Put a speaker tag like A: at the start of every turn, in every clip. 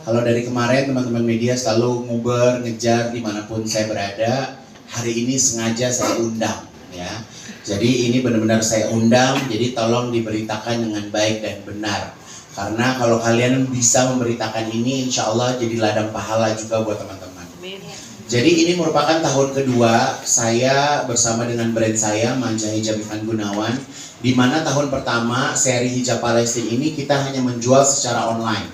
A: Kalau dari kemarin teman-teman media selalu nguber, ngejar dimanapun saya berada. Hari ini sengaja saya undang, ya. Jadi ini benar-benar saya undang. Jadi tolong diberitakan dengan baik dan benar. Karena kalau kalian bisa memberitakan ini, insya Allah jadi ladang pahala juga buat teman-teman. Jadi ini merupakan tahun kedua saya bersama dengan brand saya Manja Hijab Ivan Gunawan, di mana tahun pertama seri hijab Palestina ini kita hanya menjual secara online.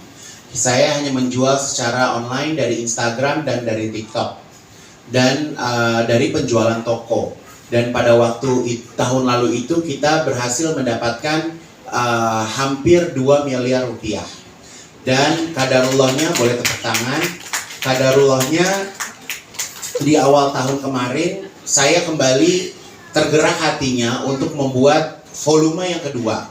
A: Saya hanya menjual secara online dari Instagram dan dari TikTok dan dari penjualan toko. Dan pada waktu tahun lalu itu kita berhasil mendapatkan hampir 2 miliar rupiah. Dan kadarullahnya, boleh tepuk tangan, kadarullahnya di awal tahun kemarin saya kembali tergerak hatinya untuk membuat volume yang kedua.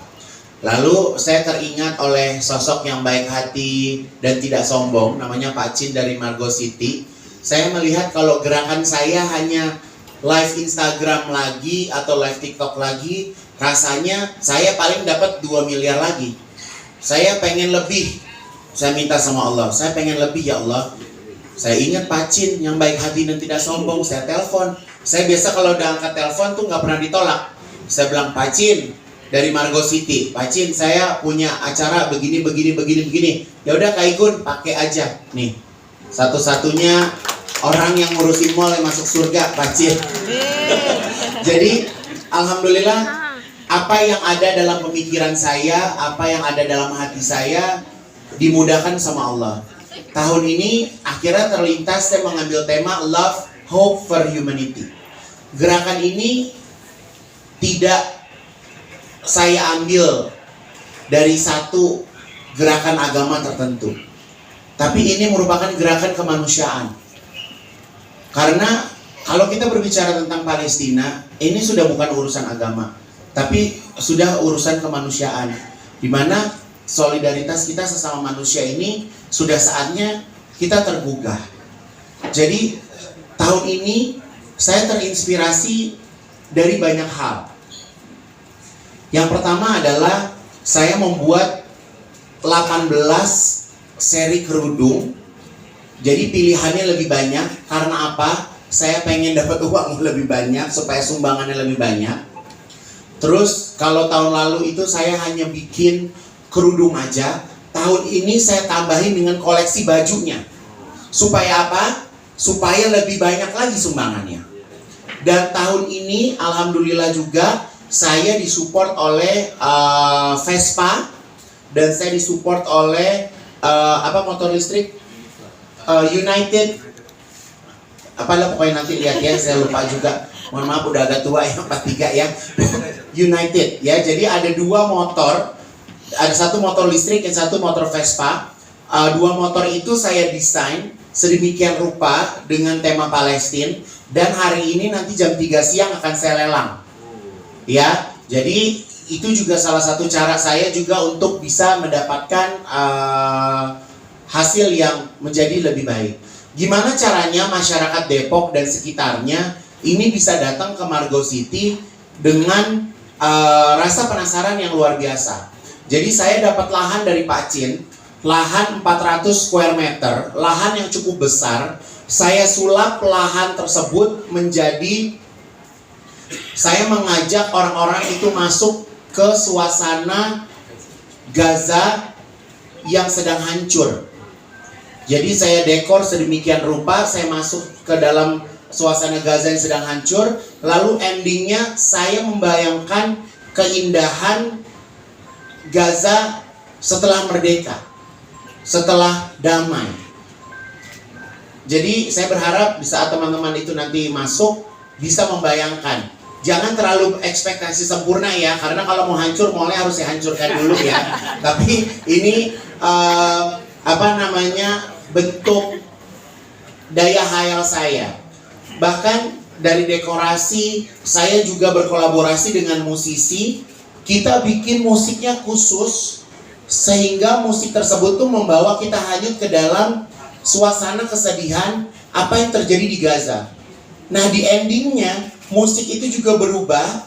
A: Lalu saya teringat oleh sosok yang baik hati dan tidak sombong, namanya Pak Cin dari Margo City. Saya melihat kalau gerakan saya hanya live Instagram lagi atau live TikTok lagi, rasanya saya paling dapat 2 miliar lagi. Saya pengen lebih. Saya minta sama Allah, saya pengen lebih ya Allah. Saya ingat Pak Cin yang baik hati dan tidak sombong, saya telepon. Saya biasa kalau udah angkat telepon tuh nggak pernah ditolak. Saya bilang, Pak Cin dari Margo City, Pak Cin saya punya acara begini. Ya udah Kak Igun pakai aja nih. Satu-satunya orang yang ngurusin mall yang masuk surga, Pak Cin. Jadi alhamdulillah apa yang ada dalam pemikiran saya, apa yang ada dalam hati saya dimudahkan sama Allah. Tahun ini akhirnya terlintas saya mengambil tema Love, Hope for Humanity. Gerakan ini tidak saya ambil dari satu gerakan agama tertentu. Tapi ini merupakan gerakan kemanusiaan. Karena kalau kita berbicara tentang Palestina, ini sudah bukan urusan agama, tapi sudah urusan kemanusiaan. Di mana solidaritas kita sesama manusia ini sudah saatnya kita tergugah. Jadi tahun ini saya terinspirasi dari banyak hal. Yang pertama adalah saya membuat 18 seri kerudung. Jadi pilihannya lebih banyak. Karena apa? Saya pengen dapat uang lebih banyak supaya sumbangannya lebih banyak. Terus kalau tahun lalu itu saya hanya bikin kerudung aja. Tahun ini saya tambahin dengan koleksi bajunya. Supaya apa? Supaya lebih banyak lagi sumbangannya. Dan tahun ini alhamdulillah juga saya disupport oleh Vespa. Dan saya disupport oleh motor listrik United. Apalah pokoknya nanti lihat ya, saya lupa juga. Mohon maaf udah agak tua ya, 43 ya. United ya. Jadi ada 2 motor. Ada satu motor listrik dan satu motor Vespa. 2 motor itu saya desain sedemikian rupa dengan tema Palestina. Dan hari ini nanti jam 3 siang akan saya lelang. Ya, jadi itu juga salah satu cara saya juga untuk bisa mendapatkan hasil yang menjadi lebih baik. Gimana caranya masyarakat Depok dan sekitarnya ini bisa datang ke Margo City dengan rasa penasaran yang luar biasa. Jadi saya dapat lahan dari Pak Cin, lahan 400 square meter, lahan yang cukup besar. Saya sulap lahan tersebut menjadi, saya mengajak orang-orang itu masuk ke suasana Gaza yang sedang hancur. Jadi saya dekor sedemikian rupa, saya masuk ke dalam suasana Gaza yang sedang hancur. Lalu endingnya saya membayangkan keindahan Gaza setelah merdeka, setelah damai. Jadi saya berharap di saat teman-teman itu nanti masuk bisa membayangkan. Jangan terlalu ekspektasi sempurna ya, karena kalau mau hancur mallnya harus dihancurkan dulu ya. Tapi ini bentuk daya hayal saya. Bahkan dari dekorasi saya juga berkolaborasi dengan musisi. Kita bikin musiknya khusus sehingga musik tersebut tuh membawa kita hanyut ke dalam suasana kesedihan apa yang terjadi di Gaza. Nah di endingnya musik itu juga berubah.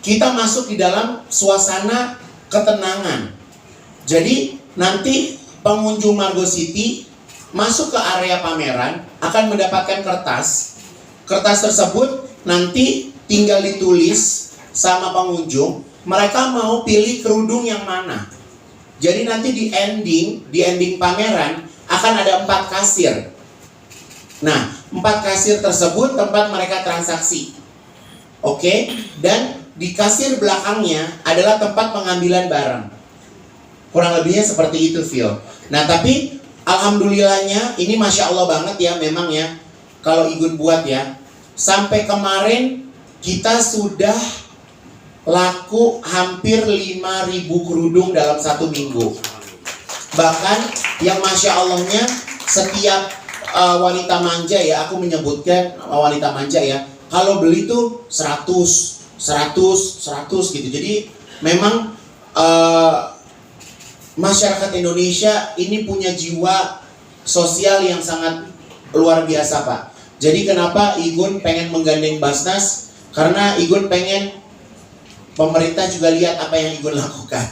A: Kita masuk di dalam suasana ketenangan. Jadi nanti pengunjung Margo City masuk ke area pameran akan mendapatkan kertas. Kertas tersebut nanti tinggal ditulis sama pengunjung, mereka mau pilih kerudung yang mana. Jadi nanti di ending pameran akan ada 4 kasir. Nah, 4 kasir tersebut tempat mereka transaksi. Oke, dan di kasir belakangnya adalah tempat pengambilan barang. Kurang lebihnya seperti itu, Phil. Nah, tapi alhamdulillahnya ini Masya Allah banget ya, memang ya. Kalau Igun buat ya, sampai kemarin kita sudah laku hampir 5.000 kerudung dalam 1 minggu. Bahkan yang Masya Allahnya setiap wanita manja ya, aku menyebutkan wanita manja ya, kalau beli tuh 100 gitu. Jadi memang masyarakat Indonesia ini punya jiwa sosial yang sangat luar biasa, Pak. Jadi kenapa Igun pengen menggandeng Basnas? Karena Igun pengen pemerintah juga lihat apa yang Igun lakukan.